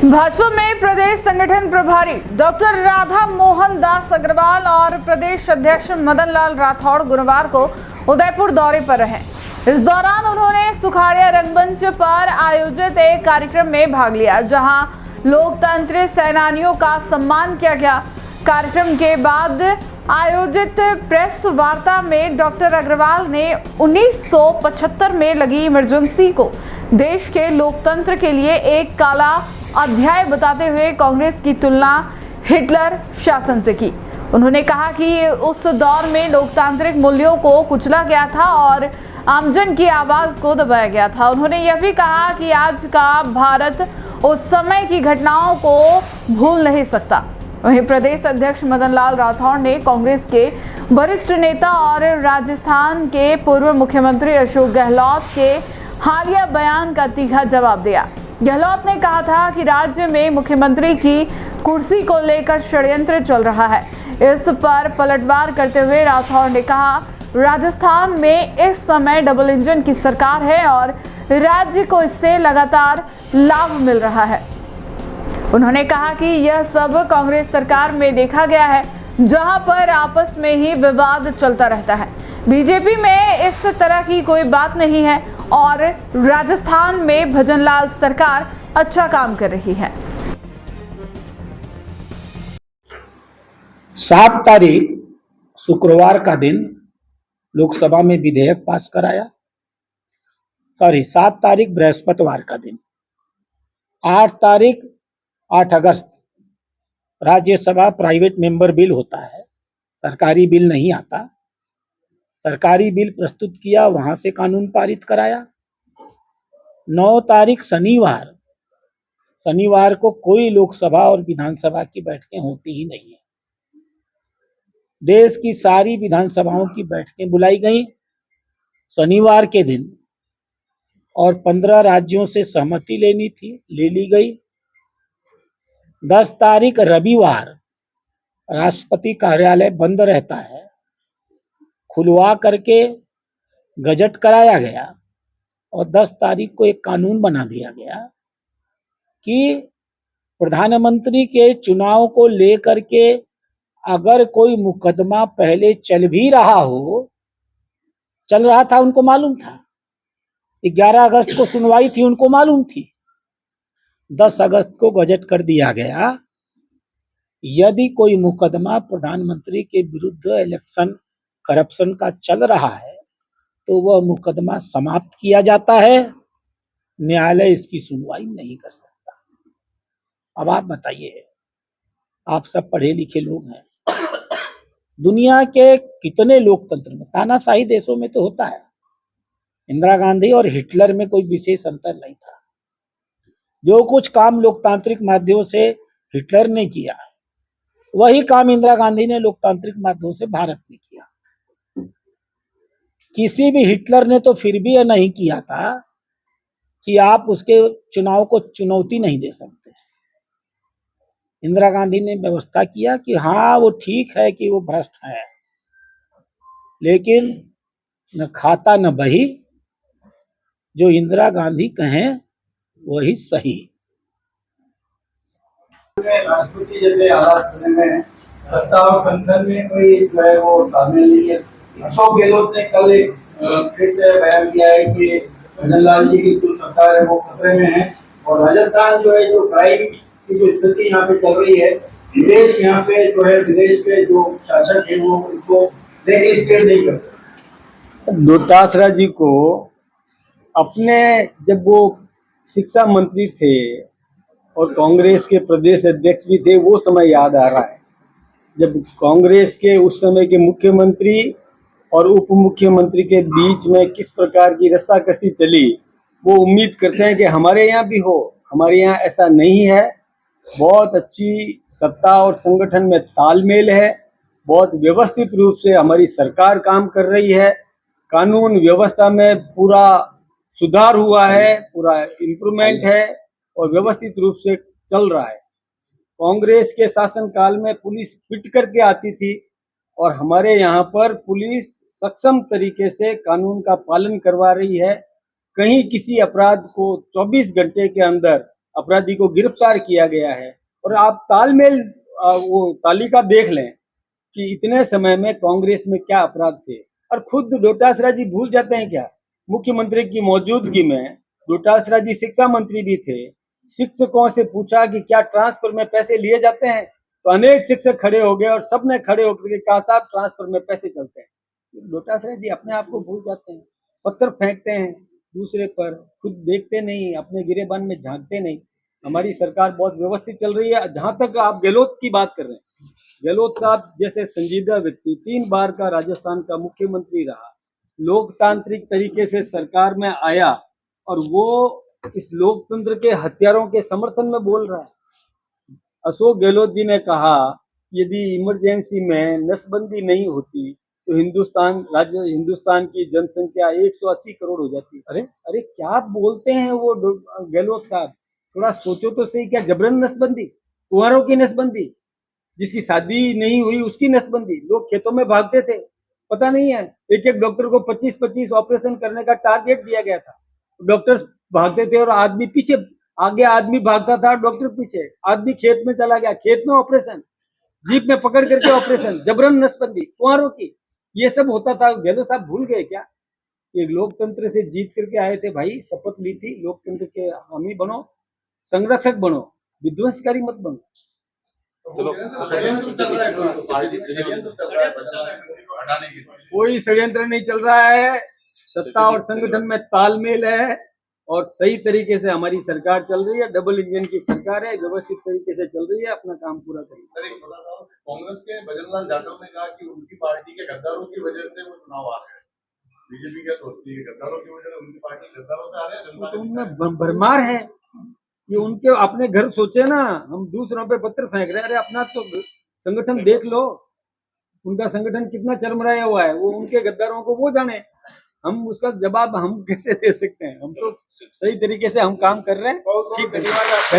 भाजपा में प्रदेश संगठन प्रभारी डॉक्टर राधा मोहन दास अग्रवाल और प्रदेश अध्यक्ष मदन लाल राठौड़ गुरुवार को उदयपुर दौरे पर रहे। इस दौरान उन्होंने सुखाड़िया रंगमंच पर आयोजित एक कार्यक्रम में भाग लिया, जहां लोकतंत्र सेनानियों का सम्मान किया गया। कार्यक्रम के बाद आयोजित प्रेस वार्ता में डॉक्टर अग्रवाल ने 1975 में लगी इमरजेंसी को देश के लोकतंत्र के लिए एक काला अध्याय बताते हुए कांग्रेस की तुलना हिटलर शासन से की। उन्होंने कहा कि उस दौर में लोकतांत्रिक मूल्यों को कुचला गया था और आमजन की आवाज को दबाया गया था। उन्होंने यह भी कहा कि आज का भारत उस समय की घटनाओं को भूल नहीं सकता। वहीं प्रदेश अध्यक्ष मदन लाल राठौड़ ने कांग्रेस के वरिष्ठ नेता और राजस्थान के पूर्व मुख्यमंत्री अशोक गहलोत के हालिया बयान का तीखा जवाब दिया। गहलोत ने कहा था कि राज्य में मुख्यमंत्री की कुर्सी को लेकर षड्यंत्र चल रहा है। इस पर पलटवार करते हुए राठौड़ ने कहा, राजस्थान में इस समय डबल इंजन की सरकार है और राज्य को इससे लगातार लाभ मिल रहा है। उन्होंने कहा कि यह सब कांग्रेस सरकार में देखा गया है, जहां पर आपस में ही विवाद चलता रहता है। बीजेपी में इस तरह की कोई बात नहीं है और राजस्थान में भजनलाल सरकार अच्छा काम कर रही है। 7 तारीख शुक्रवार का दिन लोकसभा में विधेयक पास कराया। 7 तारीख बृहस्पतिवार का दिन। 8 अगस्त राज्यसभा प्राइवेट मेंबर बिल होता है, सरकारी बिल नहीं आता। सरकारी बिल प्रस्तुत किया, वहां से कानून पारित कराया। 9 तारीख शनिवार को कोई लोकसभा और विधानसभा की बैठकें होती ही नहीं है। देश की सारी विधानसभाओं की बैठकें बुलाई गई शनिवार के दिन और 15 राज्यों से सहमति लेनी थी, ले ली गई। 10 तारीख रविवार राष्ट्रपति कार्यालय बंद रहता है, खुलवा करके गजट कराया गया और 10 तारीख को एक कानून बना दिया गया कि प्रधानमंत्री के चुनाव को लेकर के अगर कोई मुकदमा पहले चल भी रहा हो, चल रहा था, उनको मालूम था। 11 अगस्त को सुनवाई थी, उनको मालूम थी। 10 अगस्त को गजट कर दिया गया, यदि कोई मुकदमा प्रधानमंत्री के विरुद्ध इलेक्शन करप्शन का चल रहा है तो वह मुकदमा समाप्त किया जाता है, न्यायालय इसकी सुनवाई नहीं कर सकता। अब आप बताइए, आप सब पढ़े लिखे लोग हैं, दुनिया के कितने लोकतंत्र में, तानाशाही देशों में तो होता है, इंदिरा गांधी और हिटलर में कोई विशेष अंतर नहीं था। जो कुछ काम लोकतांत्रिक माध्यमों से हिटलर ने किया, वही काम इंदिरा गांधी ने लोकतांत्रिक माध्यमों से भारत में किया। किसी भी हिटलर ने तो फिर भी यह नहीं किया था कि आप उसके चुनाव को चुनौती नहीं दे सकते। इंदिरा गांधी ने व्यवस्था किया कि हाँ, वो ठीक है कि वो भ्रष्ट है, लेकिन न खाता न बही, जो इंदिरा गांधी कहें वही सही। राष्ट्रपति जैसे हालात होने में सत्ता और संगठन में कोई जो है वो तालमेल नहीं है। अशोक गहलोत ने कल एक फिर से बयान दिया है कि भजनलाल जी की जो सरकार है वो खतरे में है और राजस्थान जो है, जो क्राइम की जो स्थिति यहाँ पे चल रही है, विदेश यहाँ पे जो है, विदेश के जो शासक है वो इसको ब्लैकलिस्टेड नहीं करते। डोटासरा जी को अपने, जब वो शिक्षा मंत्री थे और कांग्रेस के प्रदेश अध्यक्ष भी थे, वो समय याद आ रहा है जब कांग्रेस के उस समय के मुख्यमंत्री और उप मुख्यमंत्री के बीच में किस प्रकार की रस्साकसी चली। वो उम्मीद करते हैं कि हमारे यहाँ भी हो, हमारे यहाँ ऐसा नहीं है। बहुत अच्छी सत्ता और संगठन में तालमेल है, बहुत व्यवस्थित रूप से हमारी सरकार काम कर रही है, कानून व्यवस्था में पूरा सुधार हुआ है, पूरा इम्प्रूवमेंट है और व्यवस्थित रूप से चल रहा है। कांग्रेस के शासनकाल में पुलिस पिट करके आती थी और हमारे यहाँ पर पुलिस सक्षम तरीके से कानून का पालन करवा रही है। कहीं किसी अपराध को 24 घंटे के अंदर अपराधी को गिरफ्तार किया गया है। और आप तालमेल वो तालिका देख लें कि इतने समय में कांग्रेस में क्या अपराध थे। और खुद डोटासरा जी भूल जाते हैं क्या, मुख्यमंत्री की मौजूदगी में डोटासरा जी शिक्षा मंत्री भी थे। शिक्षकों से पूछा कि क्या ट्रांसफर में पैसे लिए जाते हैं, तो अनेक शिक्षक खड़े हो गए और सबने खड़े होकर के कहा साहब ट्रांसफर में पैसे चलते हैं। डोटासरा जी अपने आप को भूल जाते हैं, पत्थर फेंकते हैं दूसरे पर, खुद देखते नहीं, अपने गिरेबान में झांकते नहीं। हमारी सरकार बहुत व्यवस्थित चल रही है। जहां तक आप गहलोत की बात कर रहे हैं, गहलोत साहब जैसे संजीदा व्यक्ति 3 बार का राजस्थान का मुख्यमंत्री रहा, लोकतांत्रिक तरीके से सरकार में आया और वो इस लोकतंत्र के हथियारों के समर्थन में बोल रहा है। अशोक गहलोत जी ने कहा यदि इमरजेंसी में नसबंदी नहीं होती तो हिंदुस्तान की जनसंख्या 180 करोड़ हो जाती। अरे क्या बोलते हैं वो गहलोत साहब, थोड़ा सोचो तो सही। क्या जबरन नसबंदी, कुंवारों की नसबंदी, जिसकी शादी नहीं हुई उसकी नसबंदी। लोग खेतों में भागते थे, पता नहीं है, एक एक डॉक्टर को 25-25 ऑपरेशन करने का टारगेट दिया गया था। डॉक्टर्स भागते थे और आदमी पीछे, आगे आदमी भागता था, डॉक्टर पीछे। आदमी खेत में चला गया, खेत में ऑपरेशन, जीप में पकड़ करके ऑपरेशन, जबरन नसबंदी कुंवारों की, ये सब होता था। गहलोत साहब भूल गए क्या? ये लोकतंत्र से जीत करके आए थे भाई, शपथ ली थी, लोकतंत्र के हामी बनो, संरक्षक बनो, विध्वंसकारी मत बनो। कोई षड्यंत्र नहीं चल रहा है, सत्ता और संगठन में तालमेल है और सही तरीके से हमारी सरकार चल रही है। डबल इंजन की सरकार है, व्यवस्थित तरीके से चल रही है, अपना काम पूरा करेगी। कांग्रेस के भजनलाल जाटव ने कहा कि उनकी पार्टी के गद्दारों की वजह से वो चुनाव आ रहे हैं। बीजेपी क्या सोचती है, गद्दारों की वजह से उनकी पार्टी गद्दारों से आ रहे हैं? तो उनमें भरमार है, ये उनके अपने घर सोचे ना, हम दूसरों पे पत्थर फेंक रहे हैं। अरे अपना तो संगठन देख लो, उनका संगठन कितना चरमराया हुआ है, वो उनके गद्दारों को वो जाने। हम उसका जवाब हम कैसे दे सकते हैं? हम तो सही तरीके से हम काम कर रहे हैं। ठीक है, धन्यवाद।